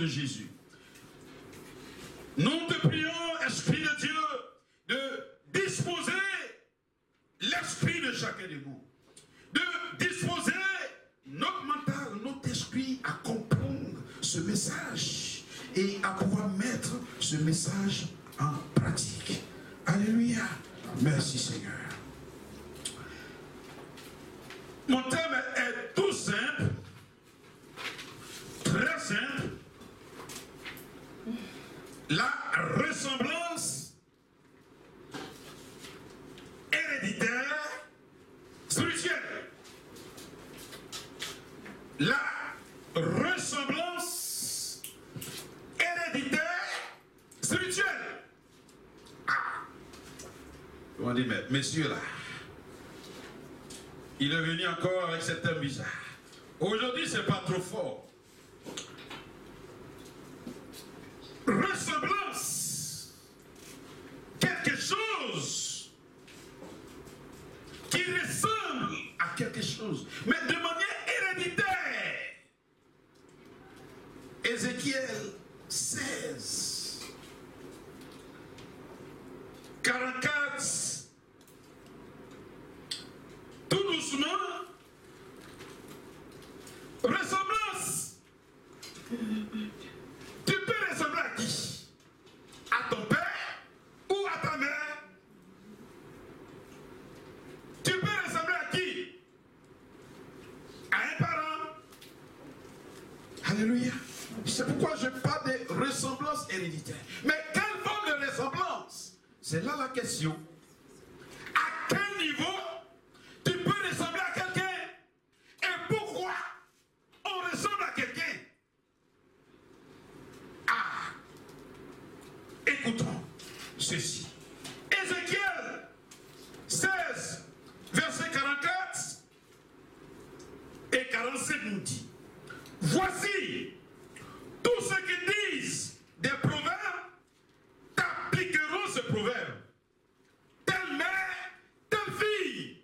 de Jésus. Nous te prions, Esprit de Dieu, de disposer l'esprit de chacun de nous. De disposer notre mental, notre esprit à comprendre ce message et à pouvoir mettre ce message en pratique. Alléluia. Merci Seigneur. Mon thème est tout simple, très simple. La ressemblance héréditaire spirituelle. La ressemblance héréditaire spirituelle. Ah! On dit, mais messieurs là, il est venu encore avec cet thème bizarre. Aujourd'hui, c'est pas trop fort. Ressemblance. Quelque chose qui ressemble à quelque chose, mais de manière héréditaire. Ézéchiel 16, 44. Tout doucement, ressemblance. Tu peux ressembler à qui? À ton père ou à ta mère? Tu peux ressembler à qui? À un parent. Alléluia. C'est pourquoi je parle de ressemblance héréditaire. Mais quelle forme de ressemblance? C'est là la question. À quel niveau tu peux ressembler à quelqu'un? Et pourquoi on ressemble à quelqu'un? Ah! Écoutons ceci. Ézéchiel 16, verset 44 et 47 nous dit: voici, tous ceux qui disent des proverbes t'appliqueront ce proverbe. Telle mère, telle fille.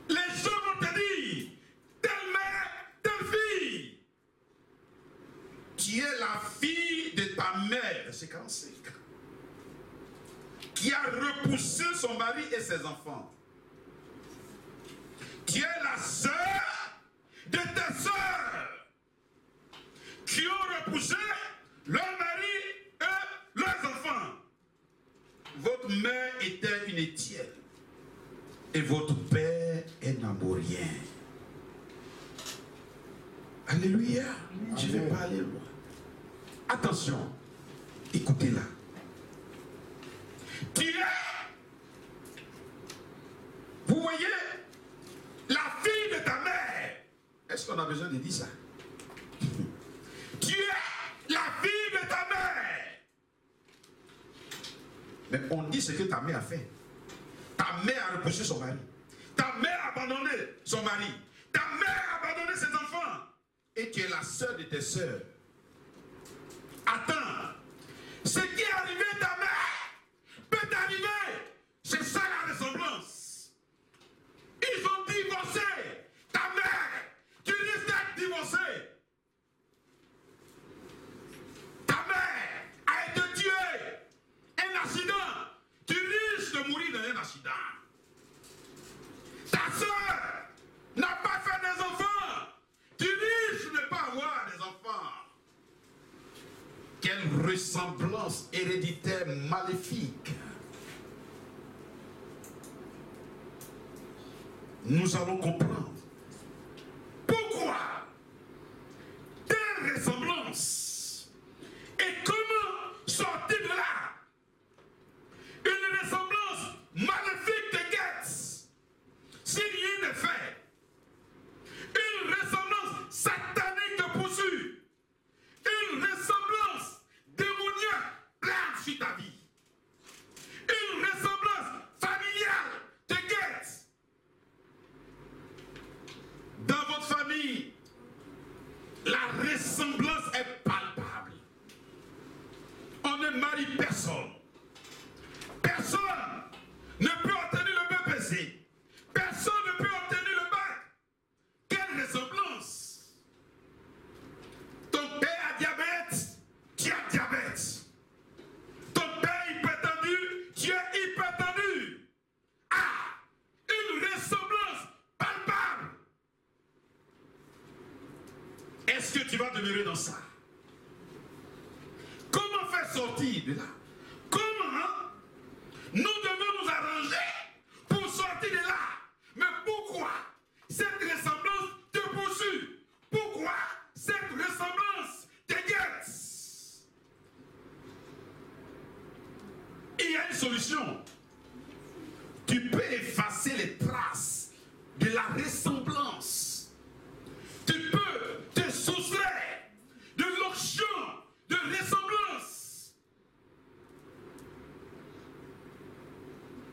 Les gens vont te dire, telle mère, telle fille. Tu es la fille de ta mère, c'est 45, qui a repoussé son mari et ses enfants. Tu es la sœur de tes sœurs, qui ont repoussé leur mari et leurs enfants. Votre mère était une Étienne et votre père est Namorien. Alléluia. Je ne vais pas aller loin. Attention, écoutez-la. Tu es, vous voyez, la fille de ta mère. Est-ce qu'on a besoin de dire ça? Tu es la fille de ta mère. Mais on dit ce que ta mère a fait. Ta mère a repoussé son mari. Ta mère a abandonné son mari. Ta mère a abandonné ses enfants. Et tu es la sœur de tes sœurs. Attends. Ce qui est arrivé à ta mère peut t'arriver. C'est ça la ressemblance. Ils ont divorcé. Ta mère, tu risques d'être divorcée. Ta mère a été tuée. Un accident. Tu risques de mourir dans un accident. Ta soeur n'a pas fait des enfants. Tu risques de ne pas avoir des enfants. Quelle ressemblance héréditaire maléfique. Nous allons comprendre pourquoi telle ressemblance et comment sortir de là. Une ressemblance maléfique te guette si rien n'est fait. Une ressemblance satanique te poursuit. Une ressemblance démoniaque plane sur ta vie. Une ressemblance familiale te guette. demeurer dans ça? Comment faire sortir de là? Comment nous devons nous arranger pour sortir de là? Mais pourquoi cette ressemblance te poursuit? Pourquoi cette ressemblance te guette? Il y a une solution. Tu peux effacer les traces de la ressemblance. Tu peux te soustraire de l'onction de ressemblance.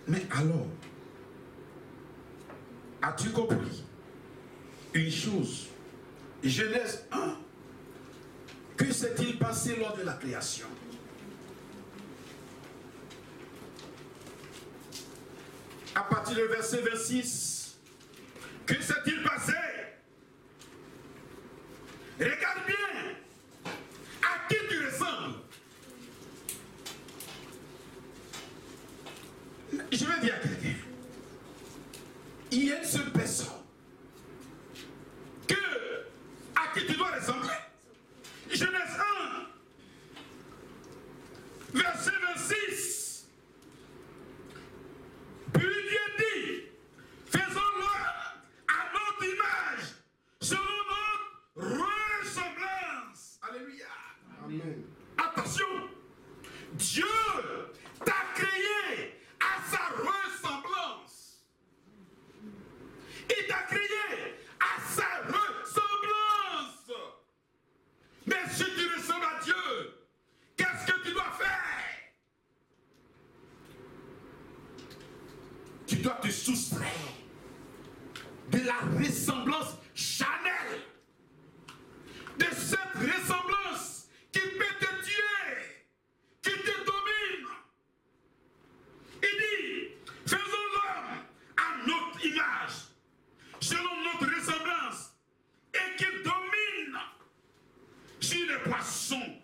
Mais alors, as-tu compris une chose? Genèse 1. Que s'est-il passé lors de la création? À partir du verset 26, que s'est-il passé? Regarde bien. À qui tu ressembles? Je vais dire à quelqu'un. Il y a une seule personne à qui tu dois ressembler. Genèse 1, verset 26. Puis Dieu dit, faisons-le à notre image, selon notre ressemblance. Alléluia. Amen. Attention, Dieu t'a créé à sa ressemblance. Il t'a créé à sa ressemblance. Mais si tu ressembles à Dieu, qu'est-ce que tu dois faire? Tu dois te soustraire de la ressemblance charnelle, de cette ressemblance qui peut te tuer, qui te domine. Il dit, faisons l'homme à notre image, selon notre ressemblance, et qui domine sur les poissons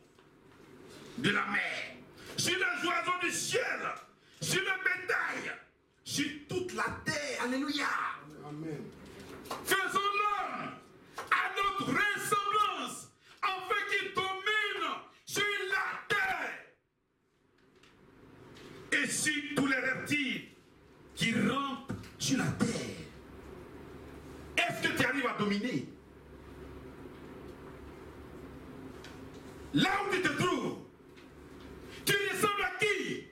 de la mer, sur les oiseaux du ciel, sur le bétail, sur toute la terre. Alléluia. Amen. Faisons l'homme à notre ressemblance, afin qu'il domine sur la terre. Et sur tous les reptiles qui rampent sur la terre. Est-ce que tu arrives à dominer? Là où tu te trouves, tu ressembles à qui?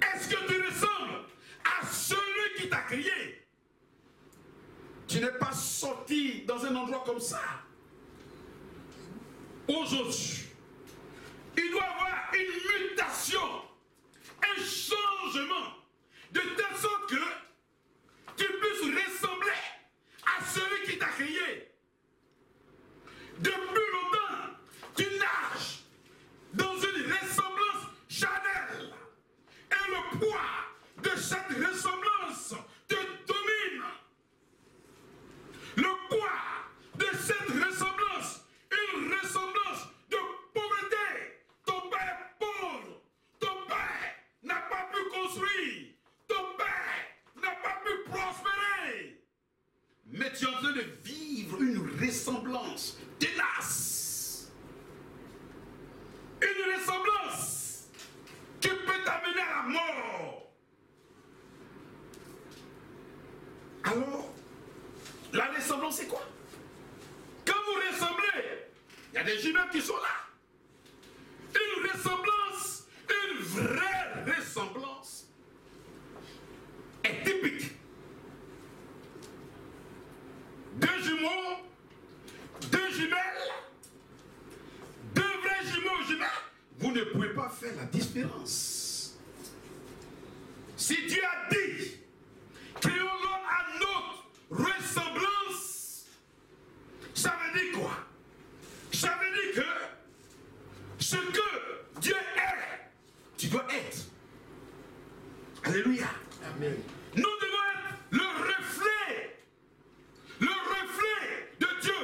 Est-ce que tu ressembles à celui qui t'a créé? Tu n'es pas sorti dans un endroit comme ça. Aujourd'hui, il doit y avoir une mutation, un changement, de telle sorte que tu puisses ressembler à celui qui t'a créé. Depuis longtemps, tu nages dans une ressemblance charnelle. Et le poids de cette ressemblance te domine. Le poids de cette ressemblance, une ressemblance de pauvreté. Ton père est pauvre. Ton père n'a pas pu construire. Ton père n'a pas pu prospérer. Mais tu es en train de vivre une ressemblance tenace. Une ressemblance qui peut t'amener à la mort. Alors, la ressemblance c'est quoi? Quand vous ressemblez, il y a des jumelles qui sont là. Une ressemblance, une vraie ressemblance est typique. Deux jumeaux, deux jumelles, deux vrais jumeaux jumelles, vous ne pouvez pas faire la différence. Si Dieu a dit, créons l'homme à notre ressemblance, ça veut dire quoi? Ça veut dire que ce que Dieu est, tu dois être. Alléluia. Amen. Nous devons être le reflet de Dieu.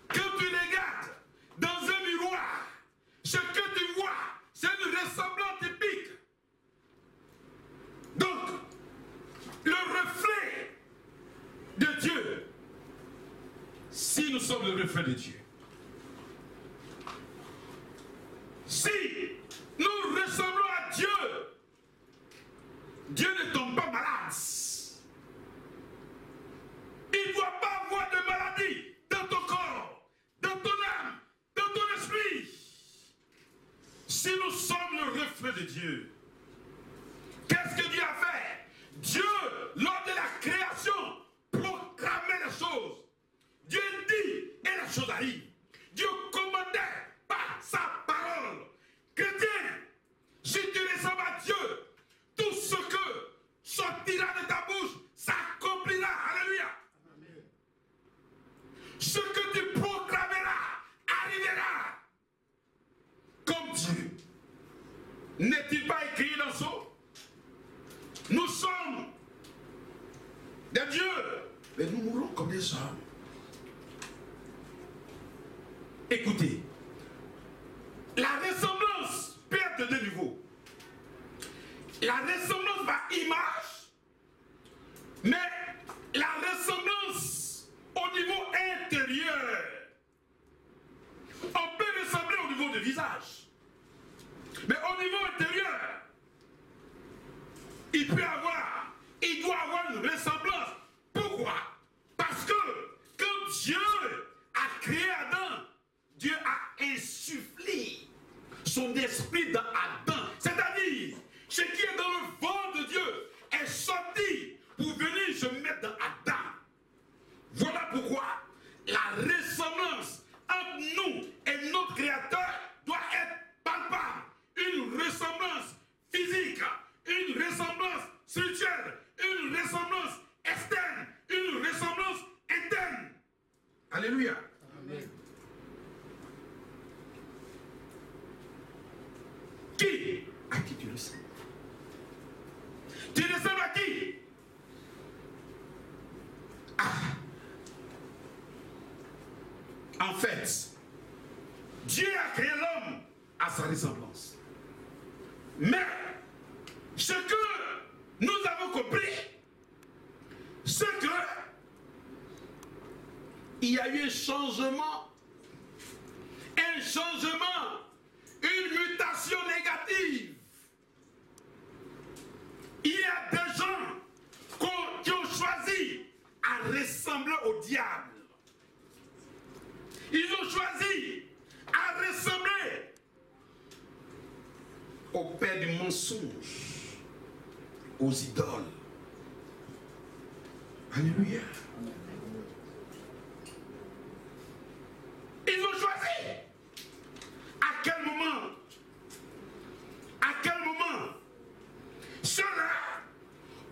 Quand tu regardes dans un miroir, ce que tu vois, c'est une ressemblance typique. Donc, le reflet de Dieu, reflet de Dieu. Si nous ressemblons à Dieu, Dieu ne tombe pas malade. Il ne doit pas avoir de maladie dans ton corps, dans ton âme, dans ton esprit. Si nous sommes le reflet de Dieu, qu'est-ce que Dieu a fait? Dieu, lors de la création, proclamait les choses. Dieu dit et les choses arrivent. Dieu commandait par sa parole. Chrétien, si tu ressembles à Dieu, tout ce que sortira de ta bouche s'accomplira. Alléluia. Amen. Ce que tu proclameras arrivera. Comme Dieu. N'est-il pas écrit dans son? Nous sommes des dieux, mais nous mourrons comme des hommes. Écoutez, la ressemblance peut être de deux niveaux. La ressemblance par image, mais la ressemblance au niveau intérieur. On peut ressembler au niveau du visage, mais au niveau intérieur, il doit avoir une ressemblance. Pourquoi? Parce que quand Dieu a créé Adam, Dieu a insufflé son esprit dans Adam. C'est-à-dire, ce qui est dans le ventre de Dieu est sorti pour venir se mettre dans Adam. Voilà pourquoi la ressemblance entre nous et notre Créateur doit être palpable. Une ressemblance physique, une ressemblance spirituelle, une ressemblance externe, une ressemblance interne. Alléluia. Amen. Qui? À qui tu ressembles? Tu ressembles à qui? En fait, Dieu a créé l'homme à sa ressemblance. Mais ce que nous avons compris, c'est que il y a eu un changement, une mutation négative. Il y a des gens qui ont choisi à ressembler au diable. Ils ont choisi à ressembler au père du mensonge, aux idoles. Alléluia. Ils ont choisi. À quel moment? Ceux-là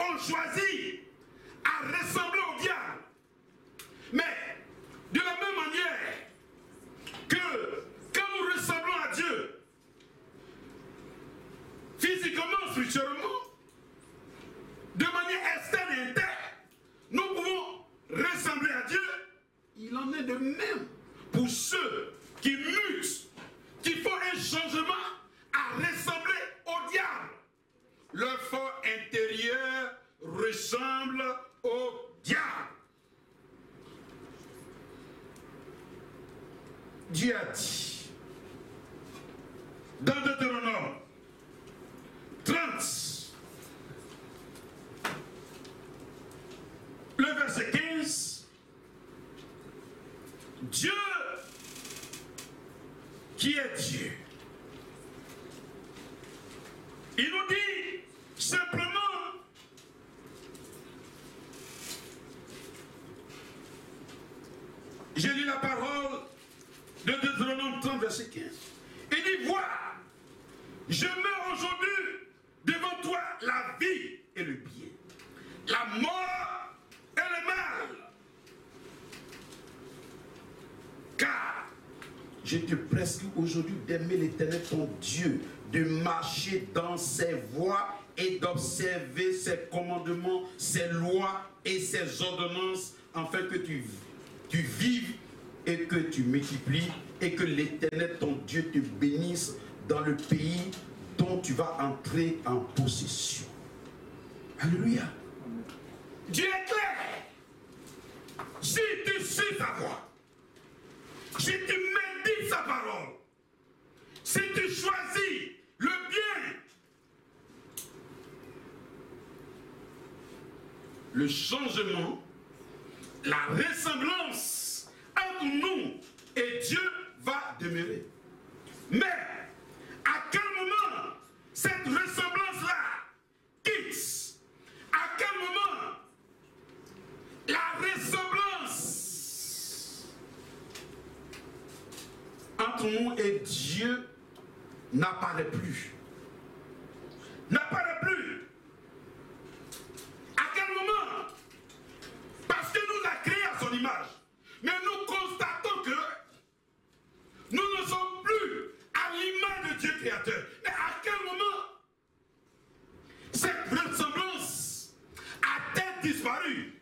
ont choisi à ressembler au diable. Mais de la même manière que quand nous ressemblons à Dieu, physiquement, spirituellement, de manière externe et interne, nous pouvons ressembler à Dieu. Il en est de même pour ceux qui mutent, qui font un changement à ressembler au diable. Leur fort intérieur ressemble au diable. Dieu a dit dans Deutéronome 30, le verset 15, Dieu qui est Dieu, il nous dit simplement, j'ai lu la parole de Deutéronome 30, verset 15. Il dit, vois, je mets aujourd'hui devant toi la vie et le bien, la mort et le mal. Car je te prescris aujourd'hui d'aimer l'Éternel ton Dieu, de marcher dans ses voies et d'observer ses commandements, ses lois et ses ordonnances, afin que tu vives et que tu multiplies et que l'Éternel ton Dieu te bénisse dans le pays dont tu vas entrer en possession. Alléluia. Dieu est clair. Si tu suis sa voix, si tu médites sa parole, si tu choisis le bien, le changement, la ressemblance entre nous et Dieu va demeurer. Mais à quel moment cette ressemblance-là quitte? À quel moment la ressemblance entre nous et Dieu n'apparaît plus? N'apparaît plus. À quel moment? Parce que nous a créé à son image. Mais nous constatons que nous ne sommes plus à l'image de Dieu créateur. Mais à quel moment cette ressemblance a-t-elle disparu?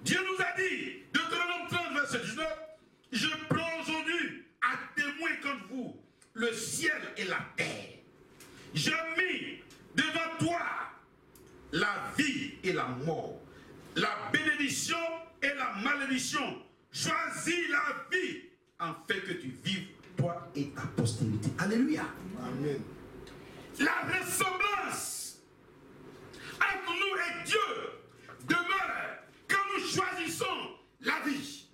Dieu nous a dit, Deutéronome 30, verset 19, je prends aujourd'hui à témoin contre vous le ciel et la terre. Je mis devant toi la vie et la mort, la bénédiction et la malédiction. Choisis la vie afin que tu vives, toi et ta postérité. Alléluia. Amen. La ressemblance entre nous et Dieu demeure quand nous choisissons la vie,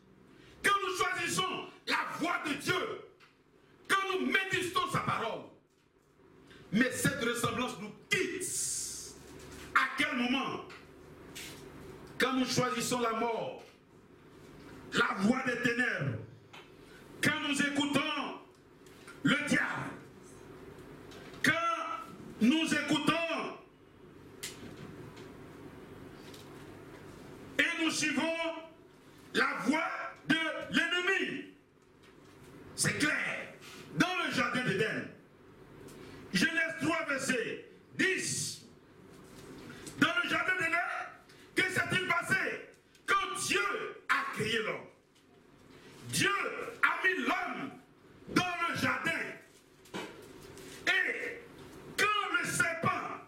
quand nous choisissons la voie de Dieu, quand nous méditons sa parole. Mais cette ressemblance nous quitte. À quel moment? Quand nous choisissons la mort, la voie des ténèbres, quand nous écoutons le diable, quand nous écoutons et nous suivons la voie de l'ennemi. C'est clair. Dans le jardin d'Éden, Genèse 3, verset 10, dans le jardin d'Éden, que s'est-il passé quand Dieu a créé l'homme? Dieu a mis l'homme dans le jardin. Et quand le serpent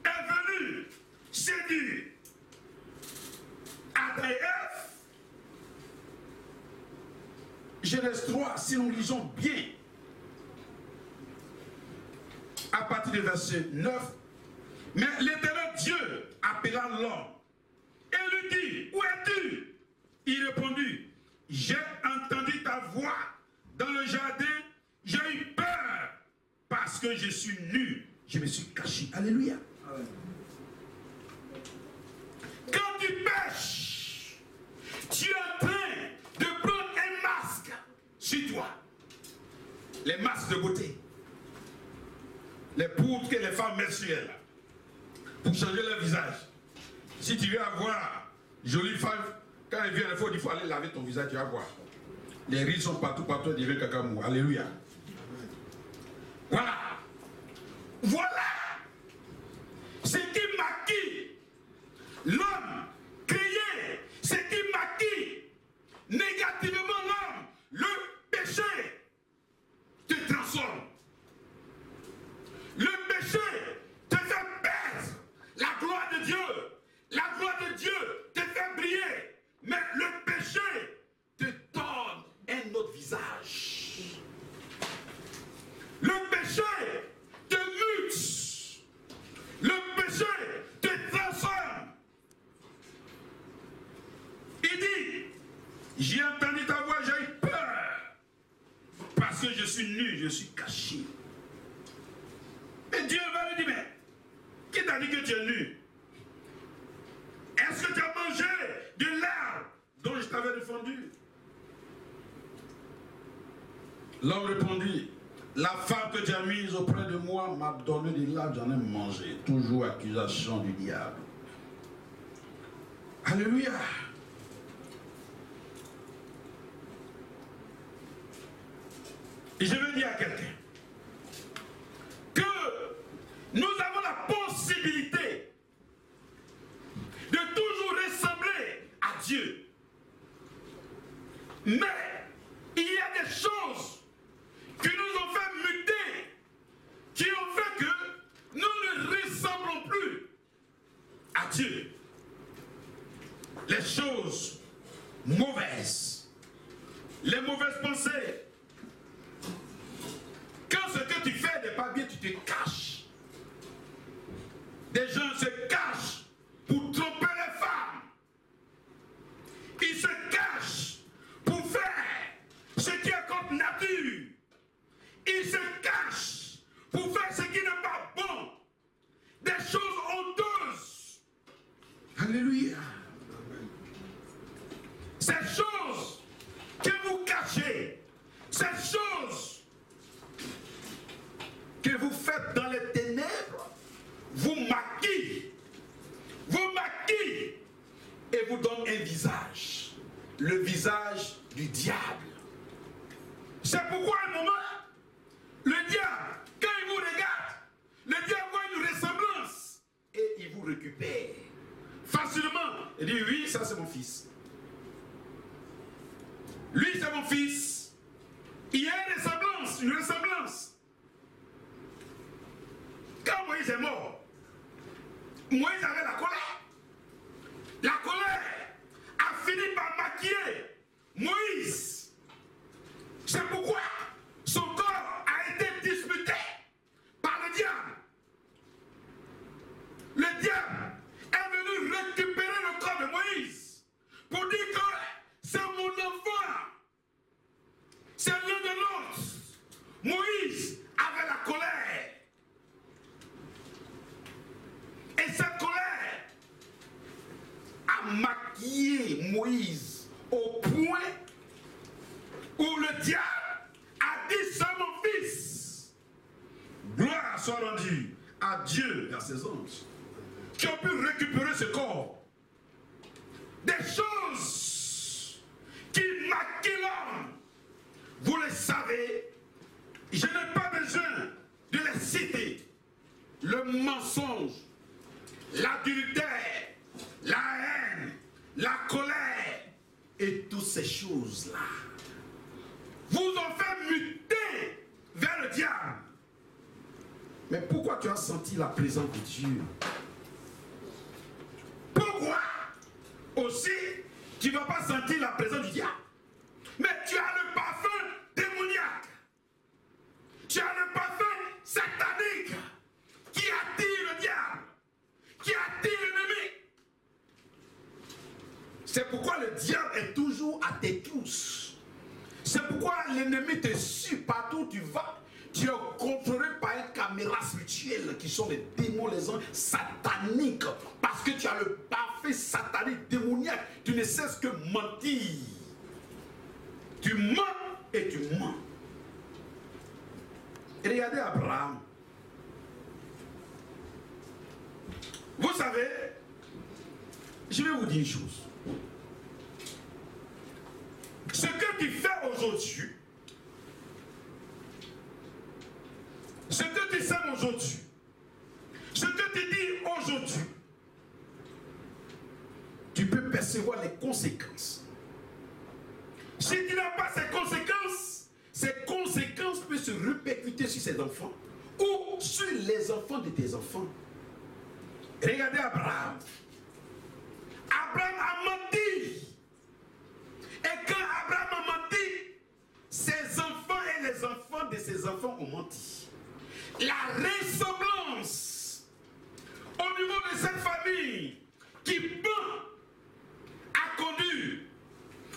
est venu séduire Adam et Ève, Genèse 3, si nous lisons bien, à partir du verset 9, mais l'Éternel Dieu appela l'homme et lui dit, où es-tu? Il répondit, j'ai entendu ta voix dans le jardin, j'ai eu peur parce que je suis nu, je me suis caché. Alléluia. Amen. Quand tu pêches, tu es en train de prendre un masque sur toi. Les masques de beauté. Les poudres que les femmes mettent sur elles pour changer leur visage. Si tu veux avoir jolie femme, quand elle vient, il faut aller laver ton visage, tu vas voir. Les rides sont partout, elle devient cacamou. Alléluia. Voilà. Voilà ce qui maquille l'homme créé, ce qui maquille négativement l'homme, le péché te transforme. Le péché te fait perdre la gloire de Dieu. La gloire de Dieu te fait briller. Mais le péché te donne un autre visage. Le péché te mute. Le péché te transforme. Il dit, j'ai entendu ta voix, j'ai eu peur. Parce que je suis nu, je suis caché. Et Dieu va lui dire, mais qui t'a dit que tu es nu? Est-ce que tu as mangé de l'herbe dont je t'avais défendu? L'homme répondit, la femme que tu as mise auprès de moi m'a donné de l'herbe, j'en ai mangé. Toujours accusation du diable. Alléluia. Et je veux dire à quelqu'un que nous avons la possibilité de toujours ressembler à Dieu. Mais il y a des choses qui nous ont fait muter, qui ont fait que nous ne ressemblons plus à Dieu. Les choses mauvaises, les mauvaises pensées Des gens se cachent pour tromper les femmes. Ils se cachent pour faire ce qui est contre nature. Ils se cachent pour faire ce qui n'est pas bon. Des choses honteuses. Alléluia. Ces choses que vous cachez, ces choses que vous faites dans les ténèbres, vous maquillent et vous donnent un visage, le visage du diable. C'est pourquoi à un moment, le diable, quand il vous regarde, le diable voit une ressemblance et il vous récupère facilement. Il dit oui, ça c'est mon fils. Lui c'est mon fils. Il y a une ressemblance. Quand Moïse est mort, Moïse avait la colère. La colère a fini par maquiller Moïse. C'est pourquoi son corps a été disputé par le diable. Le diable est venu récupérer le corps de Moïse pour dire que c'est mon enfant. C'est l'un de l'autre. Moïse avait la colère. Et cette colère a maquillé Moïse au point où le diable a dit c'est mon fils. Gloire soit rendue à Dieu et à ses anges qui ont pu récupérer ce corps. Des choses qui maquillent l'homme. Vous le savez, je n'ai pas besoin de les citer. Le mensonge, l'adultère, la haine, la colère et toutes ces choses-là vous ont fait muter vers le diable. Mais pourquoi tu as senti la présence de Dieu? Pourquoi aussi tu ne vas pas sentir la présence du diable? Mais tu as le parfum démoniaque. Tu as le parfum satanique qui attire le diable, qui attire l'ennemi. C'est pourquoi le diable est toujours à tes trousses. C'est pourquoi l'ennemi te suit partout où tu vas. Tu es contrôlé par une caméra spirituelle qui sont les démons, les anges sataniques. Parce que tu as le parfum satanique démoniaque. Tu ne cesses que mentir. Tu mens et tu mens. Et regardez Abraham. Vous savez, je vais vous dire une chose. Ce que tu fais aujourd'hui, ce que tu sèmes aujourd'hui, ce que tu dis aujourd'hui, tu peux percevoir les conséquences. Si tu n'as pas ces conséquences peuvent se répercuter sur ses enfants ou sur les enfants de tes enfants. Regardez Abraham. Abraham a menti. Et quand Abraham a menti, ses enfants et les enfants de ses enfants ont menti. La ressemblance au niveau de cette famille qui ment a conduit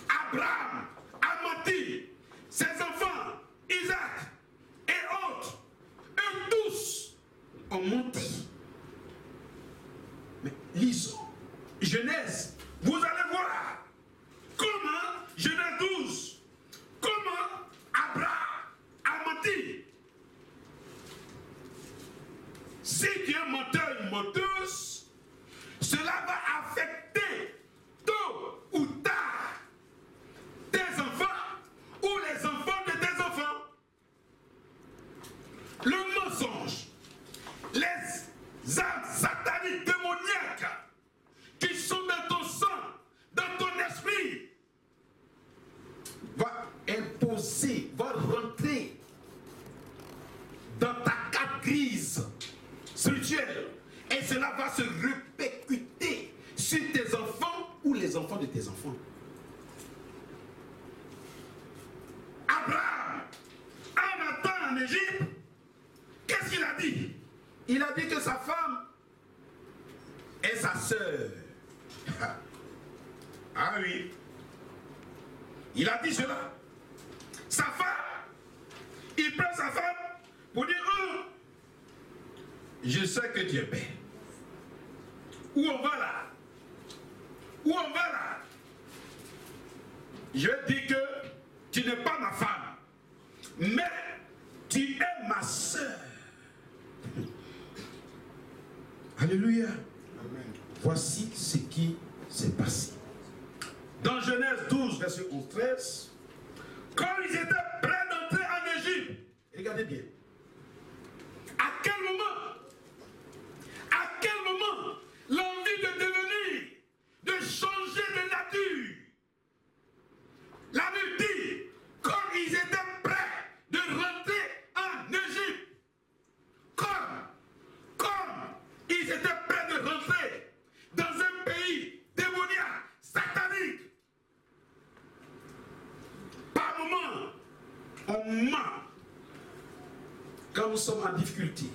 Abraham a menti. Ses enfants, Isaac et autres, eux tous ont menti. Mais lisons Genèse, vous allez voir comment, Genèse 12, comment Abraham a menti. Si tu es menteur, une menteuse, cela va affecter tôt ou tard tes enfants ou les enfants de tes enfants. Le mensonge, les âmes sataniques démoniaques qui sont dans ton sang, dans ton esprit, va imposer, va rentrer dans ta carte grise spirituelle et cela va se répercuter sur tes enfants ou les enfants de tes enfants. Abraham, en attendant en Égypte, qu'est-ce qu'il a dit? Il a dit que sa femme ma sœur. Ah oui. Il a dit cela. Sa femme. Il prend sa femme pour dire, oh, je sais que tu es belle. Où on va là? Où on va là? Je dis que tu n'es pas ma femme, mais tu es ma sœur. Alléluia. Amen. Voici ce qui s'est passé. Dans Genèse 12, verset 11-13, quand ils étaient prêts d'entrer en Égypte, regardez bien, à quel moment l'envie de devenir, de changer de nature, la Bible dit, comme ils étaient prêts de rentrer en Égypte, comme ils étaient prêts de rentrer dans un pays démoniaque, satanique, par moment, on ment quand nous sommes en difficulté.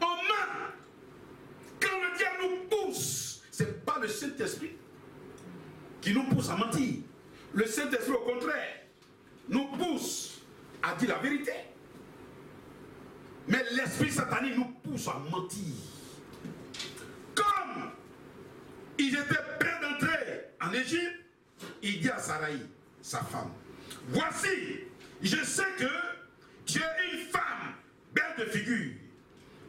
On ment quand le diable nous pousse. Ce n'est pas le Saint-Esprit qui nous pousse à mentir. Le Saint-Esprit, au contraire, nous pousse à dire la vérité. Mais l'esprit satanique nous pousse à mentir. Comme ils étaient prêts d'entrer en Égypte, il dit à Sarai, sa femme, voici, je sais que tu es une femme belle de figure.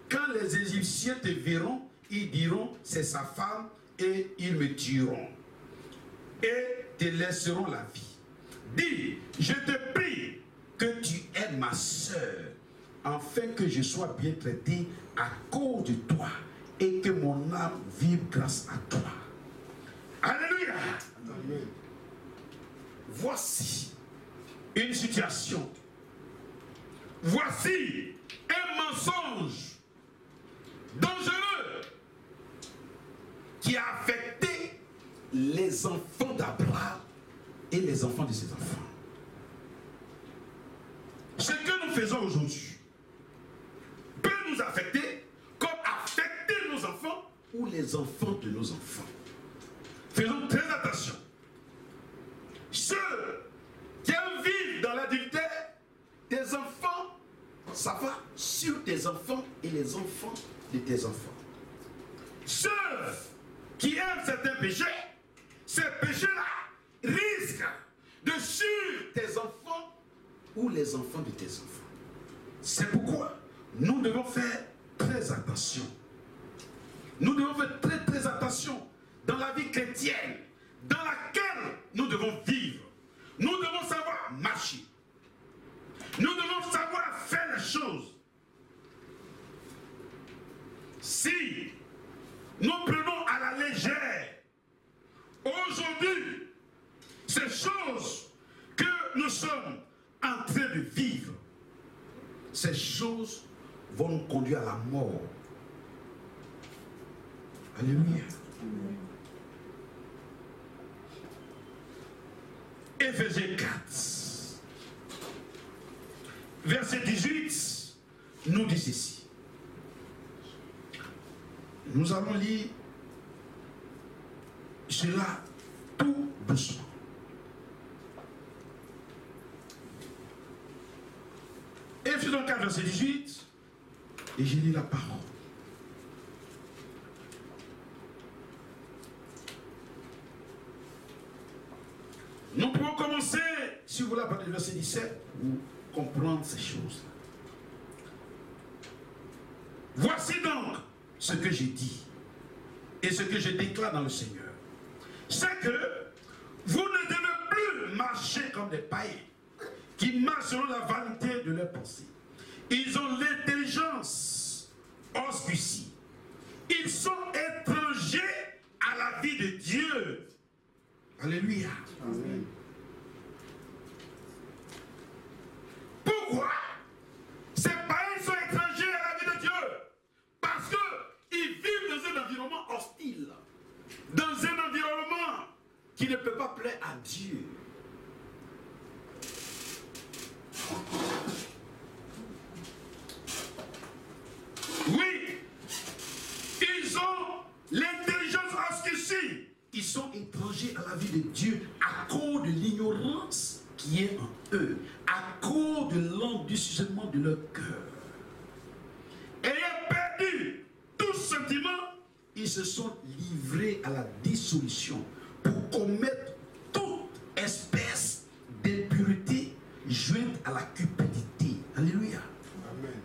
Quand les Égyptiens te verront, ils diront, c'est sa femme, et ils me tueront. Et te laisseront la vie. Dis, je te prie que tu aies ma sœur, afin que je sois bien traité à cause de toi, et que mon âme vive grâce à toi. Alléluia. Amen. Voici une situation. Voici un mensonge dangereux qui a affecté les enfants d'Abraham et les enfants de ses enfants. Ce que nous faisons aujourd'hui peut nous affecter comme affecter nos enfants ou les enfants de nos enfants. Faisons très attention. Ceux qui vivent dans l'adultère, tes enfants, ça va sur tes enfants et les enfants de tes enfants. Ceux qui aiment certains péchés, ces péchés-là risquent de suivre tes enfants ou les enfants de tes enfants. C'est pourquoi nous devons faire très attention. Nous devons faire très attention dans la vie chrétienne dans laquelle nous devons vivre. Nous devons savoir marcher. Nous devons savoir faire les choses. Si nous prenons à la légère aujourd'hui ces choses que nous sommes en train de vivre, ces choses vont nous conduire à la mort. Alléluia. Éphésiens 4, verset 18, nous dit ceci. Nous allons lire cela tout doucement. Éphésiens 4, verset 18, et je lis la parole. Nous pouvons commencer, si vous voulez, à partir du verset 17, pour comprendre ces choses. Voici donc ce que j'ai dit et ce que je déclare dans le Seigneur. C'est que vous ne devez plus marcher comme des païens qui marchent selon la vanité de leurs pensées. Ils ont l'intelligence obscurcie. Ils sont étrangers à la vie de Dieu. Alléluia. Amen. Pourquoi ces païens sont étrangers à la vie de Dieu? Parce qu'ils vivent dans un environnement hostile, dans un environnement qui ne peut pas plaire à Dieu. qui est en eux, à cause de l'endurcissement de leur cœur. Ayant perdu tout sentiment, ils se sont livrés à la dissolution pour commettre toute espèce d'impureté jointe à la cupidité. Alléluia. Amen.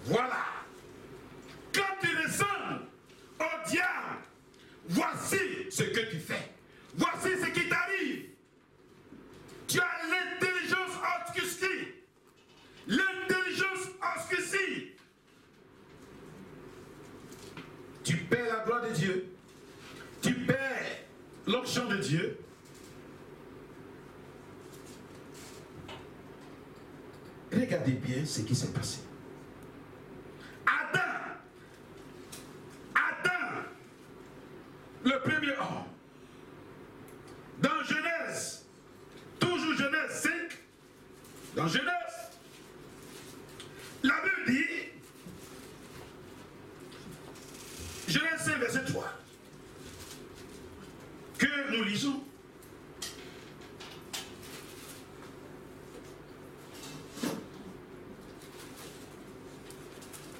Voilà. Quand tu ressembles au diable, voici ce que tu fais. Voici ce qui t'arrive. Tu as l'intelligence obscurcie. L'intelligence obscurcie. Tu perds la gloire de Dieu. Tu perds l'onction de Dieu. Regardez bien ce qui s'est passé. Adam, le premier homme, dans Genèse, toujours Genèse 5, dans Genèse, la Bible dit, Genèse 5, verset 3, que nous lisons.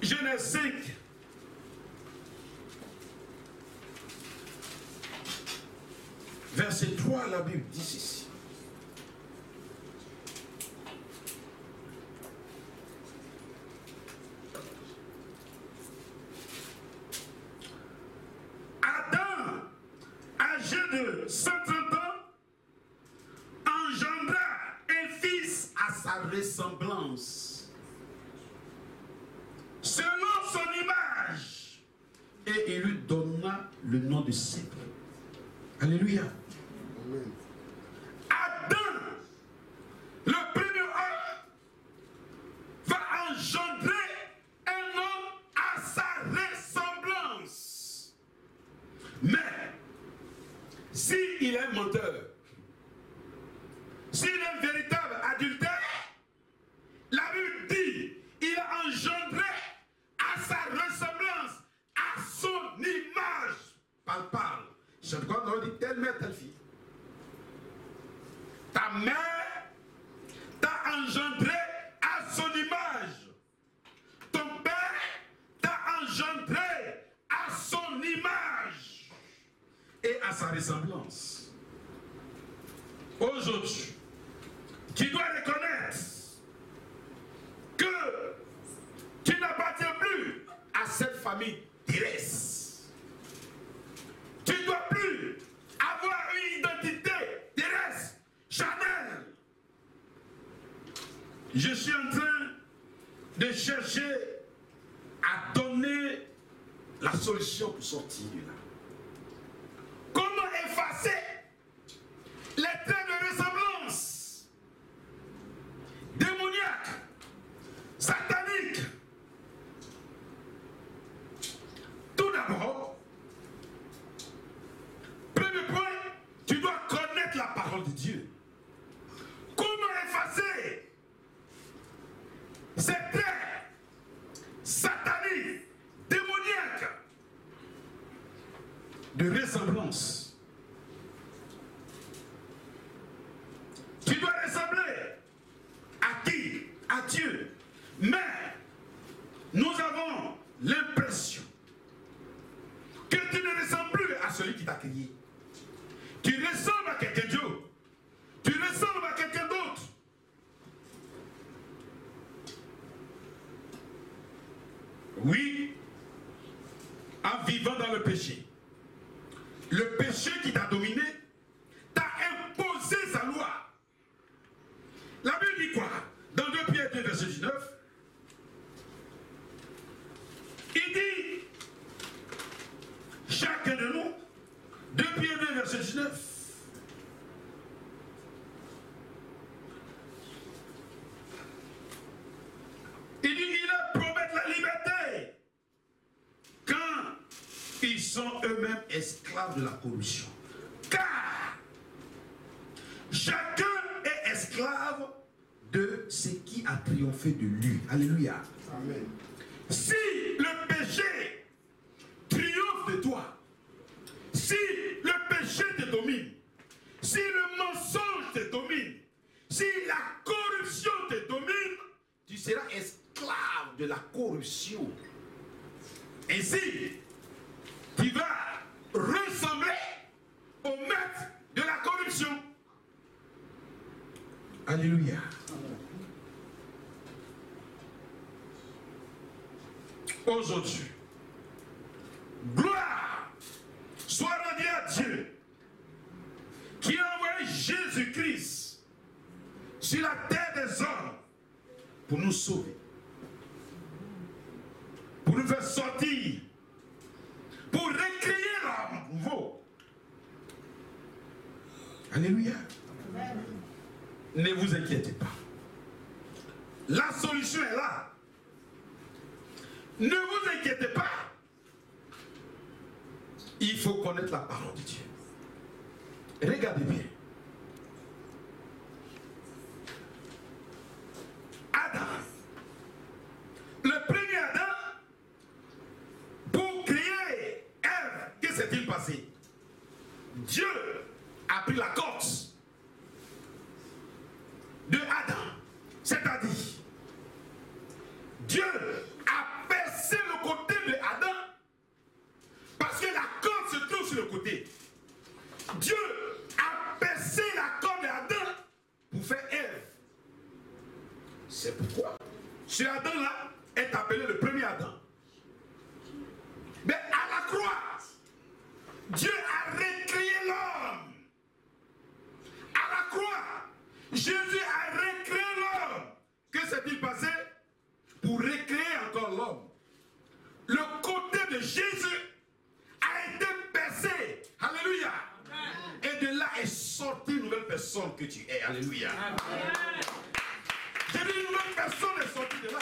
Genèse 5, verset 3, la Bible dit ceci. Adam, âgé de 130 ans, engendra un fils à sa ressemblance, selon son image, et il lui donna le nom de Seth. Alléluia. Amen. Adam, le premier homme, va engendrer un homme à sa ressemblance. Mais, s'il est menteur, s'il est un véritable adultère, la Bible dit, il a engendré à sa ressemblance, à son image palpable. Je crois qu'on dit telle mère, telle fille. Ta mère t'a engendré à son image. Ton père t'a engendré à son image et à sa ressemblance. Aujourd'hui, tu dois reconnaître que tu n'appartiens plus à cette famille terrestre. Tu ne dois plus avoir une identité terrestre, charnelle. Je suis en train de chercher à donner la solution pour sortir de là. Comment effacer les traits de ressemblance démoniaques, sataniques? Tout d'abord, premier point, tu dois connaître la parole de Dieu. Comment effacer ces traits sataniques, démoniaques de ressemblance? Tu dois ressembler à qui? À Dieu. Mais nous avons l'impression que tu ne ressembles plus à celui qui t'a créé. Tu ressembles à quelqu'un d'autre. Tu ressembles à quelqu'un d'autre. Oui, en vivant dans le péché. Le péché qui t'a dominé t'a imposé sa loi. La Bible dit quoi? Dans 2 Pierre 2, verset 19, il dit, chacun de nous, 2 Pierre 2, verset 19, il dit, il leur promet la liberté quand ils sont eux-mêmes esclaves de la corruption. Car chacun est esclave de ce qui a triomphé de lui. Alléluia. Amen. Si le péché triomphe de toi, si le péché te domine, si le mensonge te domine, Ainsi, tu vas ressembler au maître de la corruption. Alléluia. Aujourd'hui, gloire soit rendue à Dieu qui a envoyé Jésus-Christ sur la terre des hommes pour nous sauver, pour nous faire sortir, pour recréer l'homme nouveau. Alléluia. Ne vous inquiétez pas. La solution est là. Ne vous inquiétez pas. Il faut connaître la parole de Dieu. Regardez bien. Adam. Le premier Adam, pour créer Ève, que s'est-il passé? Dieu a pris la côte de Adam. C'est-à-dire, Dieu a percé le côté de Adam parce que la corde se trouve sur le côté. Dieu a percé la corde d'Adam pour faire Ève. C'est pourquoi ce Adam-là est appelé le premier Adam. Mais à la croix, Dieu a recréé l'homme. À la croix, Jésus a recréé l'homme. Que s'est-il passé? Pour recréer encore l'homme, le côté de Jésus a été percé. Alléluia. Amen. Et de là est sortie une nouvelle personne que tu es. Alléluia. J'ai dit une nouvelle personne est sortie de là.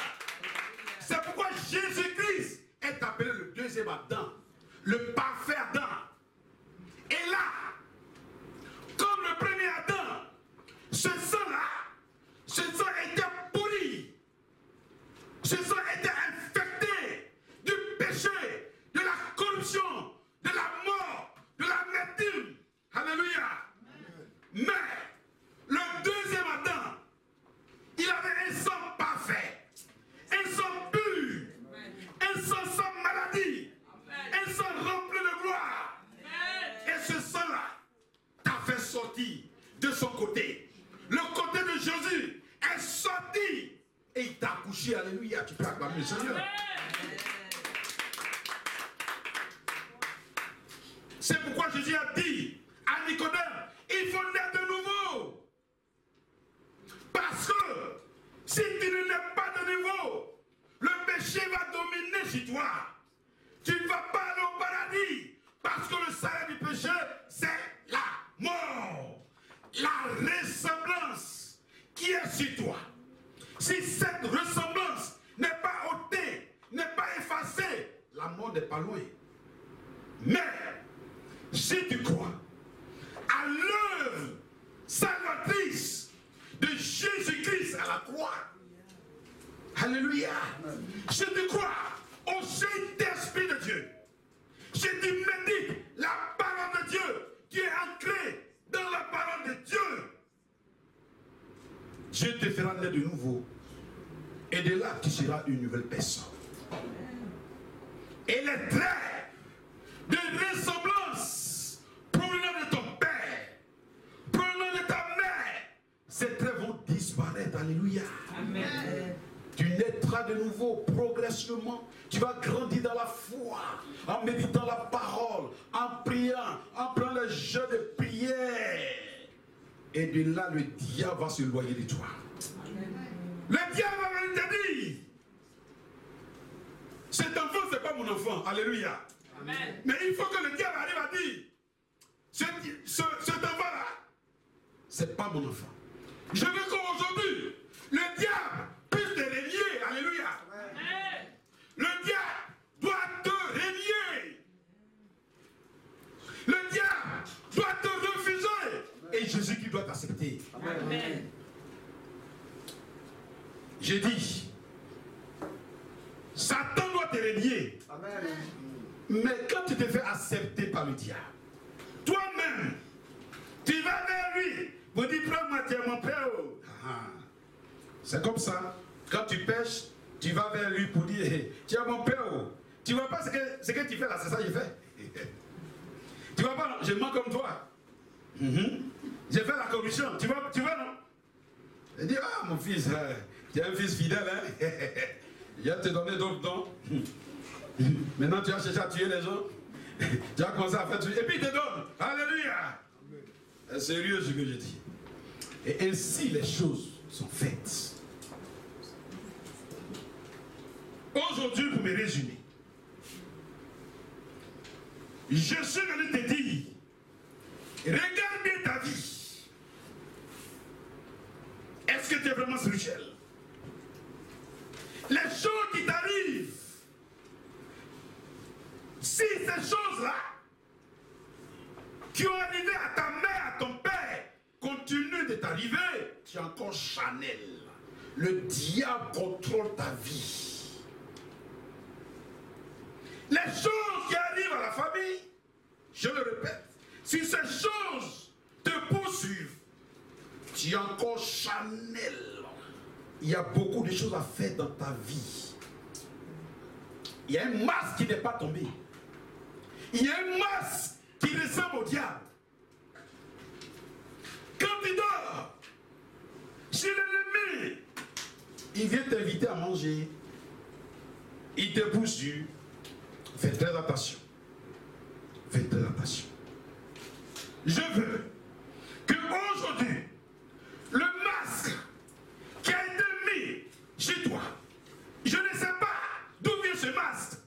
C'est pourquoi Jésus-Christ est appelé le deuxième Adam, le parfait Adam. Et là, comme le premier Adam, ce sang-là, ce sang était pourri. Ce sang était infecté du péché, de la corruption, de la mort, de l'amertume. Alléluia. Mais le deuxième Adam, il avait un sang parfait, un sang pur, un sang sans maladie, un sang rempli de gloire. Et ce sang-là t'a fait sortir de son côté. Le côté de Jésus est sorti. Et il t'a accouché, alléluia, tu peux acclamer le Seigneur. C'est pourquoi Jésus a dit à Nicodème, il faut naître de nouveau. Parce que si tu ne nais pas de nouveau, le péché va dominer sur toi. Tu ne vas pas aller au paradis. Parce que le salaire du péché, c'est la mort. La ressemblance qui est sur toi. Si cette ressemblance n'est pas ôtée, n'est pas effacée, la mort n'est pas loin. Mais, si tu crois à l'œuvre salvatrice de Jésus-Christ à la croix, alléluia, si tu crois au Saint-Esprit de Dieu, si tu médites la parole de Dieu qui est ancrée dans la parole de Dieu, Dieu te fera naître de nouveau. Et de là, tu seras une nouvelle personne. Et les traits de ressemblance provenant de ton père, provenant de ta mère, ces traits vont disparaître. Alléluia. Amen. Tu naîtras de nouveau progressivement. Tu vas grandir dans la foi, en méditant la parole, en priant, en prenant le jeu de prière. Et de là, le diable va se loyer de toi. Amen. Le diable va venir te dire, cet enfant, ce n'est pas mon enfant. Alléluia. Amen. Mais il faut que le diable arrive à dire, cet enfant-là, ce n'est pas mon enfant. Je veux qu'aujourd'hui, le diable puisse te régner. Alléluia. Amen. Le diable doit te régner. Le diable doit te refuser. Et Jésus qui doit t'accepter. Amen. J'ai dit, Satan doit te régner. Amen. Mais quand tu te fais accepter par le diable, toi-même, tu vas vers lui. Vous dites, prends-moi, tu es mon père. C'est comme ça. Quand tu pêches, tu vas vers lui pour dire, tu es mon père. Tu ne vois pas ce que tu fais là, c'est ça que je fais. Tu vois pas, non? Je mens comme toi. J'ai fait la corruption. Tu vois non? Il dit, ah mon fils, tu es un fils fidèle, hein? Je vais te donner d'autres dons. Maintenant tu vas chercher à tuer les gens. Tu vas commencer à faire tuer. Et puis il te donne. Alléluia. C'est sérieux ce que je dis. Et ainsi les choses sont faites. Aujourd'hui, pour me résumer, je suis venu te dire, regarde bien ta vie. Est-ce que tu es vraiment spirituel? Les choses qui t'arrivent, si ces choses-là qui ont arrivé à ta mère, à ton père, continuent de t'arriver, tu es encore charnel. Le diable contrôle ta vie. Les choses qui arrivent à la famille, je le répète, si ces choses te poursuivent, tu es encore charnel. Il y a beaucoup de choses à faire dans ta vie. Il y a un masque qui n'est pas tombé. Il y a un masque qui ressemble au diable. Quand tu dors, chez l'ennemi, il vient t'inviter à manger. Il te poursuit. Fais très attention. Fais très attention. Je veux que aujourd'hui, le masque qui a été mis chez toi, je ne sais pas d'où vient ce masque,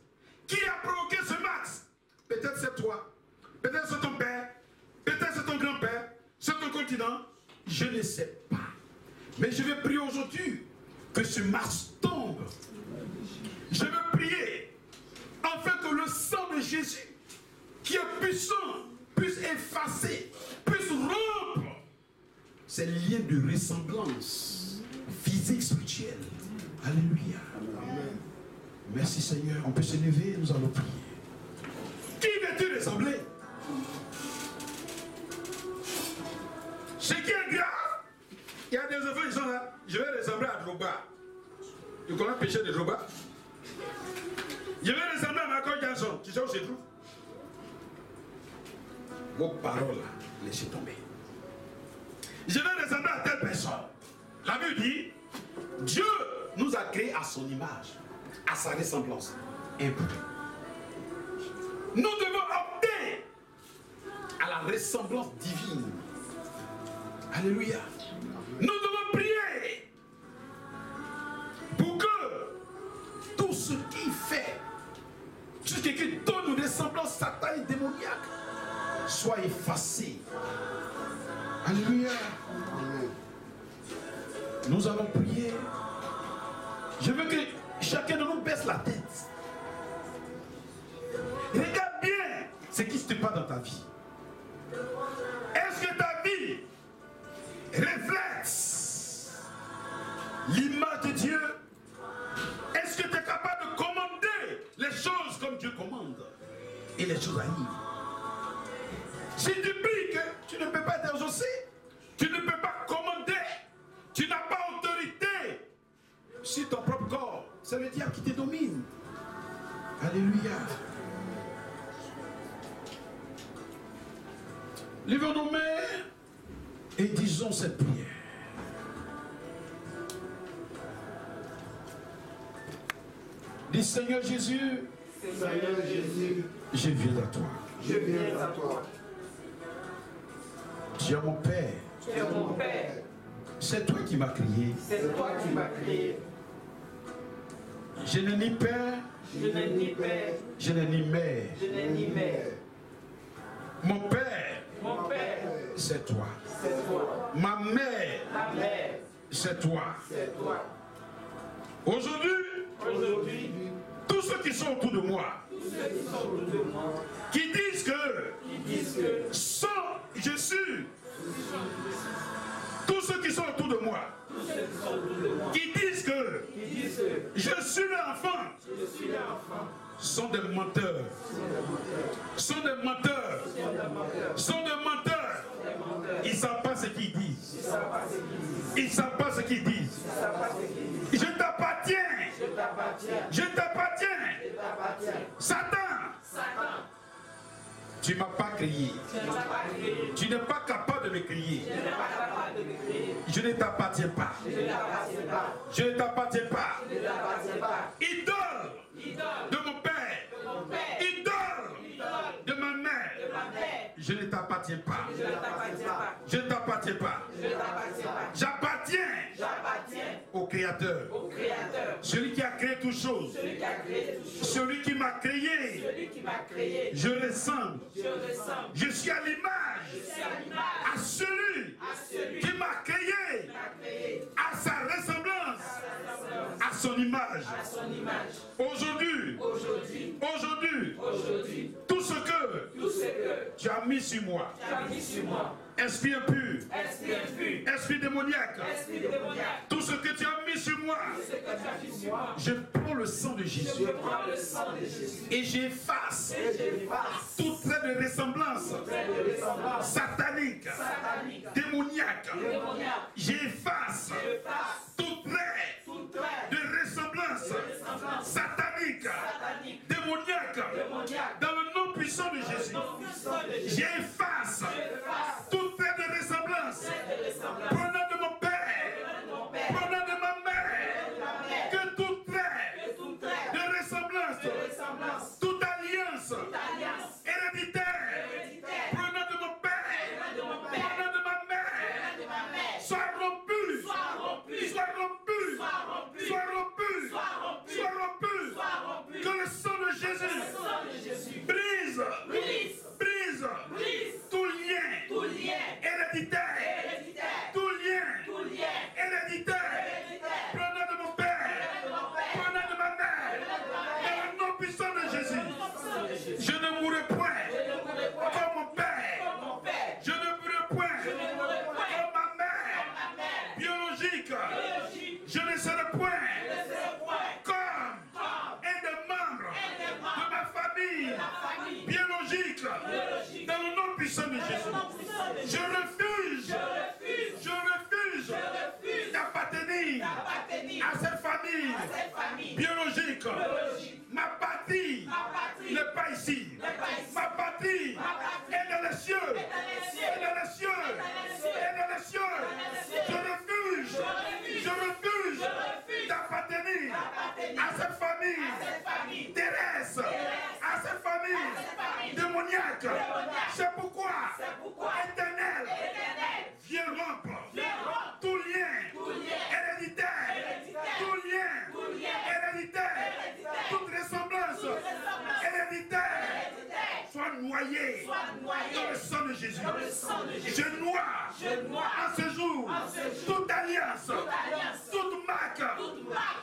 qui a provoqué ce masque. Peut-être c'est toi, peut-être c'est ton père, peut-être c'est ton grand-père, c'est ton continent, je ne sais pas. Mais je vais prier aujourd'hui que ce masque tombe. Je veux prier afin que le sang de Jésus, qui est puissant, puisse effacer, puisse rompre ces liens de ressemblance physique, spirituelle. Alléluia. Amen. Merci Seigneur. On peut se lever, nous allons prier. Qui veux-tu ressembler? Ce qui est grave, il y a des enfants qui sont là. Je vais ressembler à Drogba. Tu connais le péché de Drogba? Je vais ressembler à Michael Jackson. Tu sais où se trouve? Vos paroles, laissez tomber. Je vais ressembler à telle personne. La Bible dit, Dieu nous a créés à son image, à sa ressemblance. Imparfait. Nous devons opter à la ressemblance divine. Alléluia. Nous devons prier pour que tout ce qui fait, tout ce qui donne une ressemblance satanique démoniaque soit effacé. Alléluia. Nous allons prier. Je veux que chacun de nous baisse la tête. Regarde bien ce qui se passe dans ta vie. Est-ce que ta vie reflète l'image de Dieu? Est-ce que tu es capable de commander les choses comme Dieu commande? Et les choses arrivent. Si tu pries que tu ne peux pas t'exaucer, tu ne peux pas commander, tu n'as pas autorité sur ton propre corps, c'est le diable qui te domine. Alléluia. Levons nos mains et disons cette prière. Dis Seigneur Jésus, Seigneur Jésus, je viens à toi. je viens à toi. Tu es mon Père. Tu es mon Père. C'est toi qui m'as créé. C'est toi qui m'as créé. Je n'ai ni père, Je n'ai ni père, je n'ai ni mère. je n'ai ni mère. Mon Père, Mon Père, c'est toi. c'est toi. Ma mère, Ta mère, c'est toi. c'est toi. Aujourd'hui, Aujourd'hui, tous ceux qui sont autour de moi, tous ceux qui sont autour de moi, qui disent qui disent que sans Jésus, tous ceux qui sont autour de moi, tous ceux qui sont autour de moi, qui disent que je suis l'enfant, je suis l'enfant, sont des menteurs. Sont des menteurs. Sont des menteurs. Ils ne savent pas ce qu'ils disent. Ils ne savent pas ce qu'ils disent. Je t'appartiens. je t'appartiens, Je t'appartiens. je t'appartiens. Satan, tu ne m'as pas créé. Tu n'es pas capable de me créer. Je ne t'appartiens pas. Je ne t'appartiens pas. Idole de mon père. Idole de ma mère. Je ne t'appartiens pas. Je ne t'appartiens pas. J'appartiens au Créateur. Celui qui a créé toutes choses. Celui qui m'a créé. Je ressemble. Je suis à l'image. À celui qui m'a créé. À sa ressemblance. À son image. Aujourd'hui, tout ce que tu as mis sur moi, esprit impur, esprit démoniaque, tout ce que tu as mis sur moi, je prends le sang de Jésus et j'efface tout trait de ressemblance satanique, démoniaque. J'efface tout trait de ressemblance satanique, démoniaque, dans le nom puissant de Jésus. J'efface tout trait de ressemblance prenant de mon père, prenant de ma mère, que tout trait de ressemblance, toute alliance héréditaire prenant de mon père, prenant de ma mère, soit rompu, soit rompu, soit rompu, soit rompu, que le sang de Jésus brise tout lien héréditaire, tout lien héréditaire, prenant de mon père, prenant de ma mère, dans le nom puissant de Jésus. Je ne mourrai point comme mon père, je ne mourrai point comme ma mère biologique, je ne serai point comme un des membres de ma famille biologique, dans le nom puissant de Jésus. Je refuse d'appartenir à cette famille biologique. Ma patrie n'est pas ici. Ma patrie est dans les cieux. Et dans les cieux. Et dans les cieux. Je refuse d'appartenir à cette famille terrestre, à cette famille démoniaque. C'est pourquoi, Éternel, viens rompre tout lien héréditaire, tout lien héréditaire, toute ressemblance héréditaire, soit noyée dans le sang de Jésus. Je noie en ce jour toute alliance, toute marque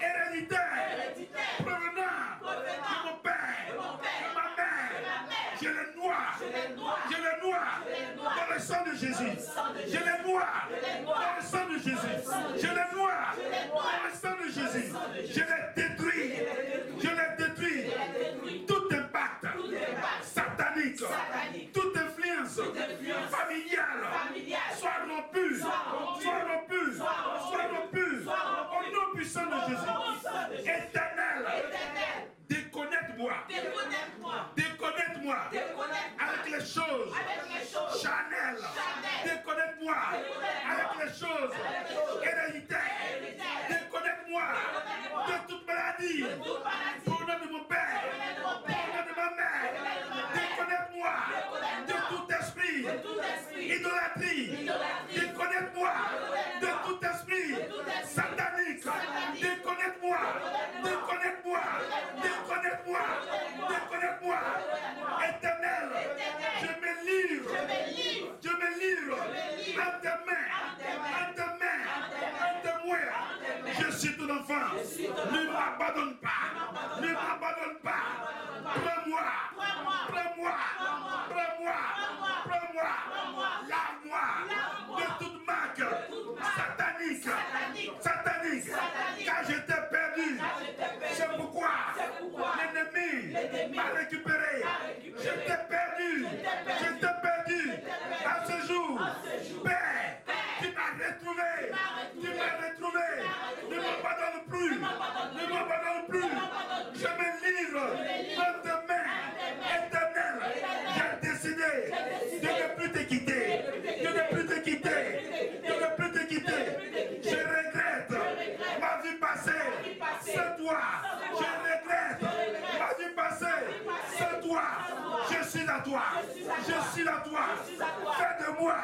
héréditaire provenant de mon père, de ma mère. Je les noie dans le sang de Jésus. Je les noie dans le sang de Jésus. Je les noie dans le sang de Jésus. Je les détruis. Tout impact satanique, toute influence familiale, soit rompu. Au nom puissant de Jésus. Éternel, déconnecte-moi avec les choses charnelles. Déconnecte-moi avec les choses héréditaires. Déconnecte-moi de toute maladie. Au nom de mon père, au nom de ma mère. Déconnecte-moi de tout esprit idolâtrie. Déconnecte-moi de tout esprit satanique. Déconnecte-moi. Éternel, je me livre en tes mains. Je suis ton enfant. Ne m'abandonne pas. Prends-moi. Lave-moi de toute marque satanique. Car je t'ai perdu. C'est pourquoi l'ennemi m'a récupéré. Je t'ai perdu. À ce jour, Père, tu m'as retrouvé. Ne m'abandonne plus. Je me livre à toi. Je suis à toi. Fais de moi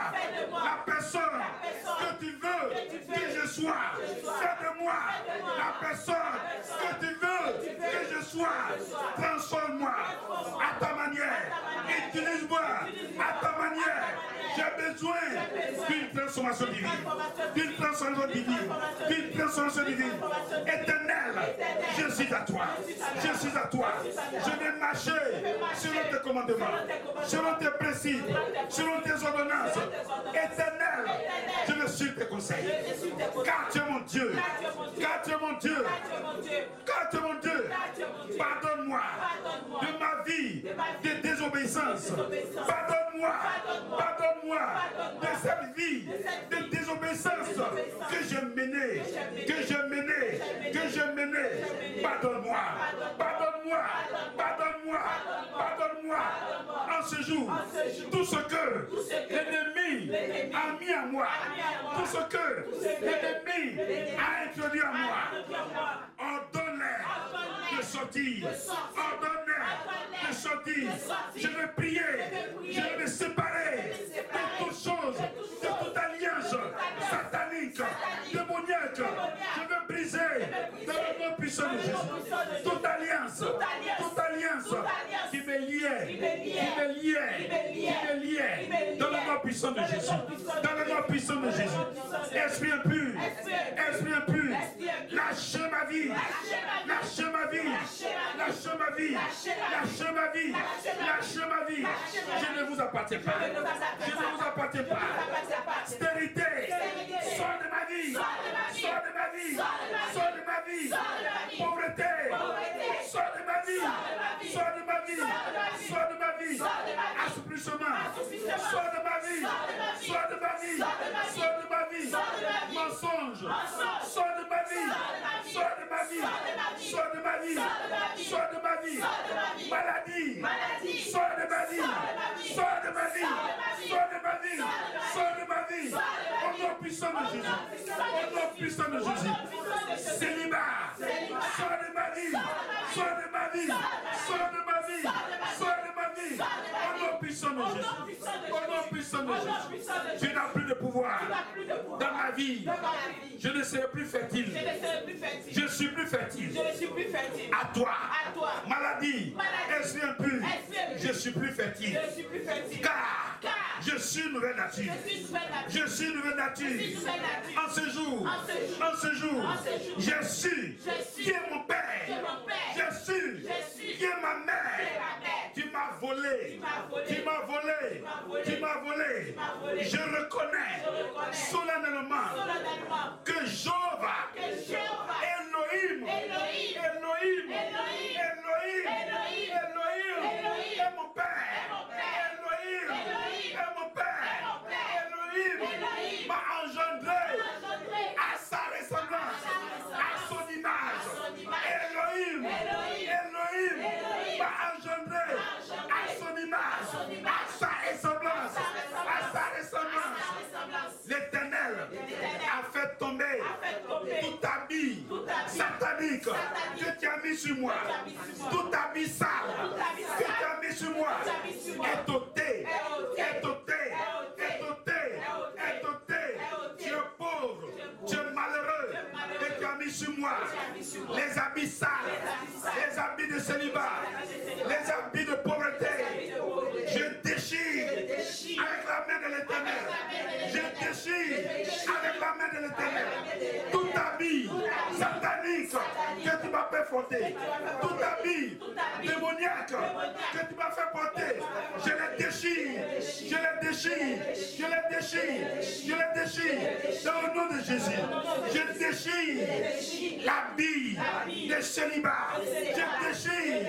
la personne que tu veux que je sois. Fais de moi la personne que tu veux que je sois. Transforme-moi à ta manière. Utilise-moi à ta manière. J'ai besoin d'une transformation divine. D'une transformation divine. D'une transformation divine. Éternel, je suis à toi. Je suis à toi. Je vais marcher selon tes commandements, selon tes principes, selon tes ordonnances. Éternel, je me suis tes conseils. Car tu es mon Dieu. Car tu es mon Dieu. Car tu es mon Dieu. Pardonne-moi de ma vie de désobéissance. Pardonne-moi. Pardonne-moi de cette vie de désobéissance que j'ai menée. Que j'ai menée. Que j'ai menée. Pardonne-moi. Pardonne-moi. Pardonne-moi. Pardonne-moi. En ce jour, tout ce que l'ennemi a mis à moi, tout ce que l'ennemi a introduit à moi, ordonne-les de sortir. Ordonne-les de sortir. Je vais prier. Je vais me séparer de toute chose, de toute alliance satanique, démoniaque. Je vais briser dans le nom puissant de Jésus. Toute alliance qui me liait dans le nom puissant de Jésus. Dans le nom puissant de Jésus. Esprit impur, lâchez ma vie. Lâchez ma vie. Lâchez ma vie. Lâchez ma vie. Lâchez ma vie. Je ne vous appartiens pas. Je ne vous appartiens pas. Stérité, sors de ma vie. Sors de ma vie. Sors de ma vie. Pauvreté, sors de ma vie. Sors de ma vie. Sors de ma vie. Assouplissement, sors de ma vie. Sors de ma vie. Sors de ma vie. Mensonge, sors de ma vie. Sors de ma vie. Sors de ma vie. Sors de ma vie. Maladie, sors de ma vie. Sors de ma vie. Sors de ma vie. Sors de ma vie. Au nom puissant de Jésus. Au nom puissant de Jésus. Célibat, sors de ma vie. Sors de ma vie. Sors de ma vie. Sors de ma vie. Au nom puissant de Jésus. Au nom puissant de Jésus. Je n'ai plus de pouvoir dans ma vie. Je ne serai plus fertile. Je suis plus fertile. À toi. Maladie. Esprit impur. Je suis plus fertile. Car je suis une nouvelle nature. Je suis une nouvelle nature. En ce jour, je suis qui est mon père. Je suis qui est ma mère. Tu m'as volé. Tu m'as volé. Tu m'as volé. Je reconnais solennellement que Jéhovah, Elohim est mon père. Elohim est mon père. Elohim m'a engendré à sa ressemblance, à son image. Elohim m'a engendré à son image, à sa ressemblance, à sa ressemblance. L'Éternel a fait tomber tout habit satanique que tu as mis sur moi, tout habit sale que tu as mis sur moi, est ôté. Tu es pauvre, tu es malheureux, et tu as mis sur moi les habits sales, les habits de célibat, les habits de pauvreté. Je déchire avec la main de l'Éternel. Je déchire avec la main de l'Éternel. Tout habit satanique que tu m'as fait porter, tout habit démoniaque que tu m'as fait porter, je les déchire, je les déchire, je les déchire, je les déchire dans le nom de Jésus. Je déchire l'habit de célibat, je déchire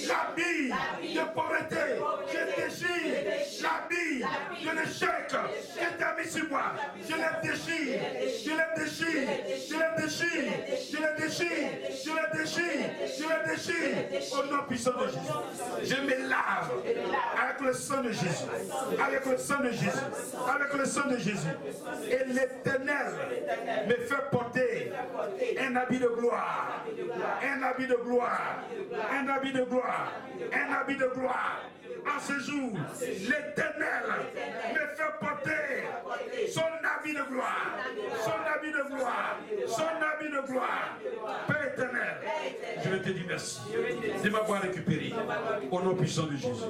l'habit de pauvreté, je déchire l'habit de l'échec que tu as mis sur moi. Je les déchire, je les déchire, je les déchire, je les déchire, je les déchire, je les déchire au nom puissant de Jésus. Je me lave avec le sang de Jésus, avec le sang de de Jésus. Avec le sang de Jésus. Et l'Éternel me fait porter un habit de gloire. Un habit de gloire. Un habit de gloire. Un habit de gloire. En ce jour, l'Éternel me fait porter son habit de gloire. Son habit de gloire. Son habit de gloire. Père éternel, je vais te dire merci de m'avoir récupéré. Au nom puissant de Jésus.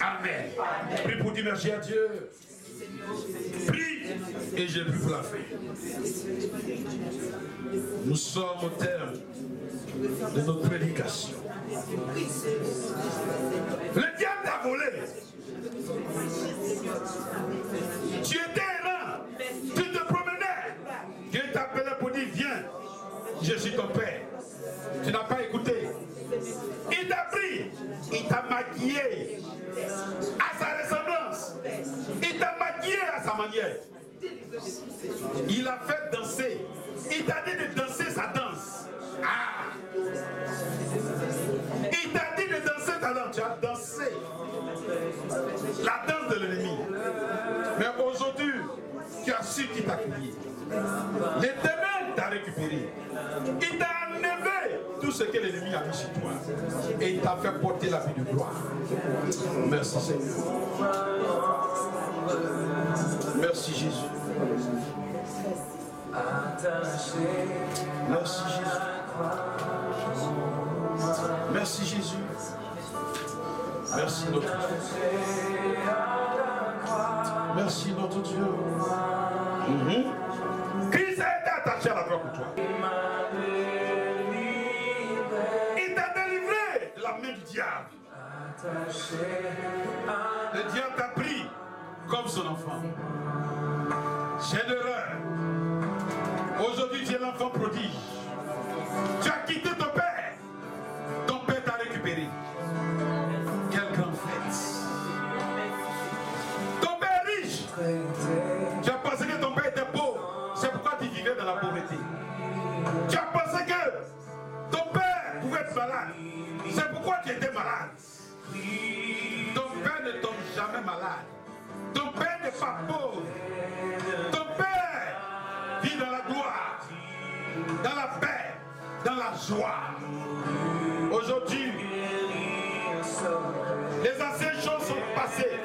Amen. Prie pour dire merci à Dieu. Prie et j'ai plus pour la fin. Nous sommes au terme de notre prédication. Le diable t'a volé. Tu étais errant. Tu te promenais. Dieu t'appelait pour dire viens. Je suis ton père. Tu n'as pas écouté. Il t'a pris. Il t'a maquillé à sa ressemblance. Il t'a maquillé à sa manière. Il a fait danser. Il t'a dit de danser sa danse. Ah. Il t'a dit de danser ta danse. Tu as dansé la danse de l'ennemi. Mais aujourd'hui, tu as su qui t'a crié. L'Éternel t'a récupéré. Il t'a enlevé tout ce que l'ennemi a mis sur toi. Et il t'a fait porter la vie de gloire. Merci Seigneur. Merci Jésus. Merci Jésus. Merci Jésus. Merci notre Dieu. Merci notre Dieu. Christ a été attaché à la croix pour toi. Il t'a délivré de la main du diable. Le diable t'a pris comme son enfant. J'ai l'erreur. Aujourd'hui, tu es l'enfant prodige. Tu as quitté ton père. Ton père t'a récupéré. Quelle grande fête. Ton père est riche. Tu as pensé que ton père était pauvre. C'est pourquoi tu vivais dans la pauvreté. Tu as pensé que ton père pouvait être malade. C'est pourquoi tu étais malade. Ton père ne tombe jamais malade. Ton père n'est pas pauvre. Ton père vit dans la gloire, dans la paix, dans la joie. Aujourd'hui, les anciennes choses sont passées.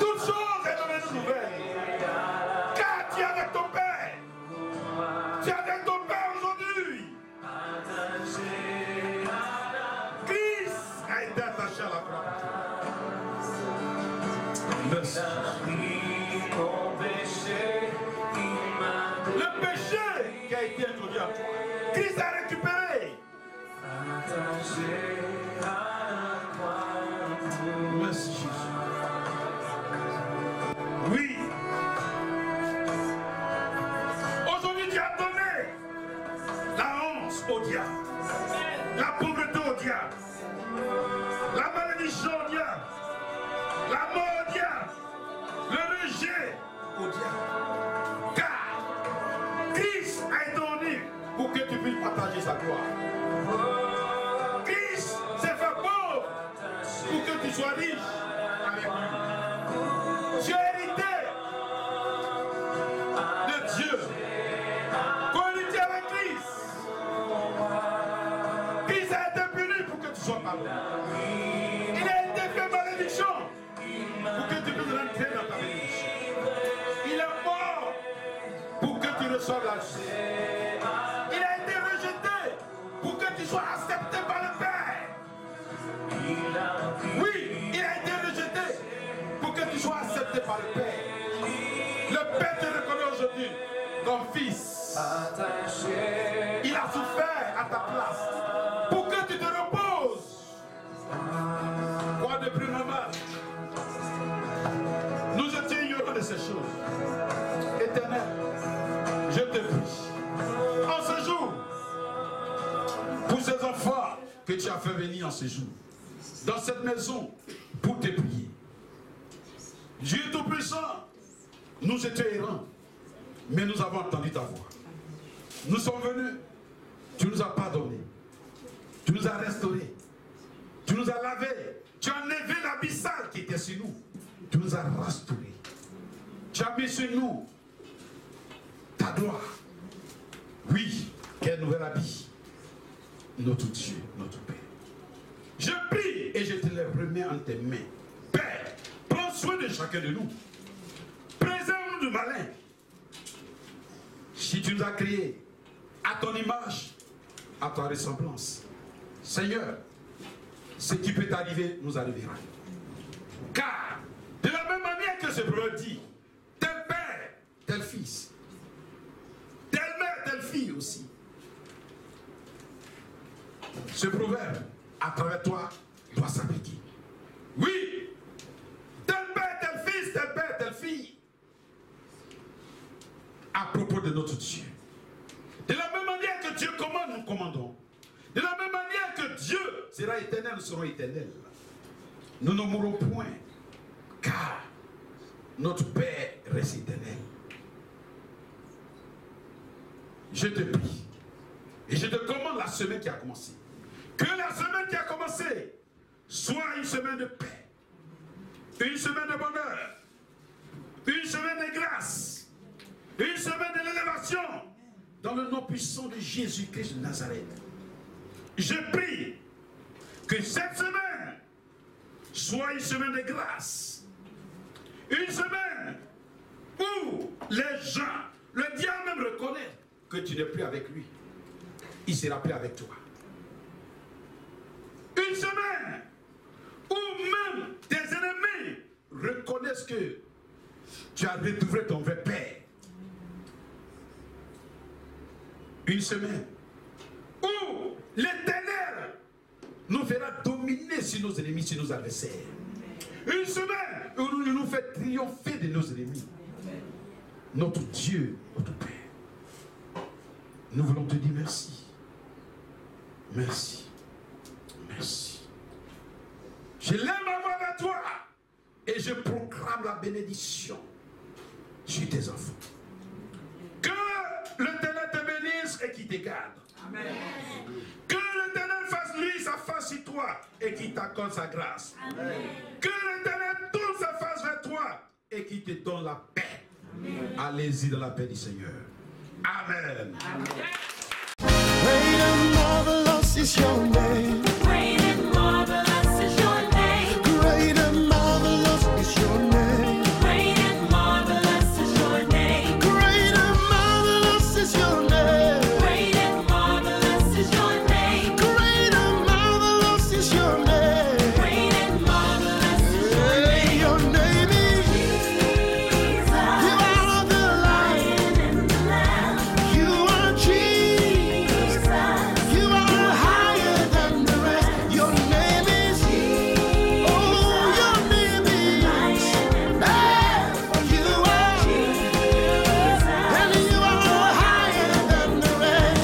Toutes choses est devenue nouvelle. Car tu es avec ton père. Tu es avec ton père aujourd'hui. Christ a été attaché à la croix. Merci. Le péché qui a été introduit à toi, Christ a récupéré. Merci Jésus. Oui. Aujourd'hui tu as donné la honte au diable, la pauvreté au diable, la malédiction au diable, la mort au diable, le rejet au diable. Car Christ a été donné pour que tu puisses partager sa gloire. Christ s'est fait pauvre pour que tu sois riche avec lui. Tu as hérité de Dieu. Cohérité avec Christ. Christ a été puni pour que tu sois pardonné. Il a été fait malédiction pour que tu puisses rentrer dans ta bénédiction. Il est mort pour que tu reçoives la justice. Il a été rejeté pour que tu sois accepté par le Père. Oui, il a été rejeté pour que tu sois accepté par le Père. Le Père te reconnaît aujourd'hui comme fils. Il a souffert à ta place pour que tu te reposes. Quoi de plus normal? Nous étions ignorants de ces choses. Éternel, je te prie, en ce jour, pour ces enfants que tu as fait venir en ce jour, dans cette maison, pour te prier. Dieu Tout-Puissant, nous étions errants, mais nous avons entendu ta voix. Nous sommes venus, tu nous as pardonné, tu nous as restaurés, tu nous as lavés, tu as enlevé l'abyssal qui était sur nous, tu nous as restaurés. Tu as mis sur nous ta gloire. Oui, quel nouvel habit. Notre Dieu, notre Père. Je prie et je te les remets en tes mains. Père, prends soin de chacun de nous. Préserve-nous du malin. Si tu nous as créés à ton image, à ta ressemblance, Seigneur, ce qui peut t'arriver nous arrivera. Car, de la même manière que ce proverbe dit, tel père, tel fils, telle mère, telle fille aussi. Ce proverbe, à travers toi, doit s'appliquer. Oui, tel père, tel fils, tel père, telle fille. À propos de notre Dieu. De la même manière que Dieu commande, nous commandons. De la même manière que Dieu sera éternel, nous serons éternels. Nous ne mourrons point, car notre Père reste éternel. Je te prie et je te commande la semaine qui a commencé. Que la semaine qui a commencé soit une semaine de paix, une semaine de bonheur, une semaine de grâce, une semaine de l'élévation dans le nom puissant de Jésus-Christ de Nazareth. Je prie que cette semaine soit une semaine de grâce, une semaine où les gens, le diable même reconnaît que tu n'es plus avec lui. Il sera plus avec toi. Une semaine où même tes ennemis reconnaissent que tu as retrouvé ton vrai Père. Une semaine où l'Éternel nous fera dominer sur nos ennemis, sur nos adversaires. Une semaine où il nous fait triompher de nos ennemis. Notre Dieu, notre Père. Nous voulons te dire merci. Merci. Merci. Je lève ma voix vers toi et je proclame la bénédiction sur tes enfants. Que l'Éternel te bénisse et qu'il te garde. Amen. Que l'Éternel fasse lui sa face sur toi et qu'il t'accorde sa grâce. Amen. Que l'Éternel tourne sa face vers toi et qu'il te donne la paix. Allez-y dans la paix du Seigneur. Amen. Great and marvelous is your name.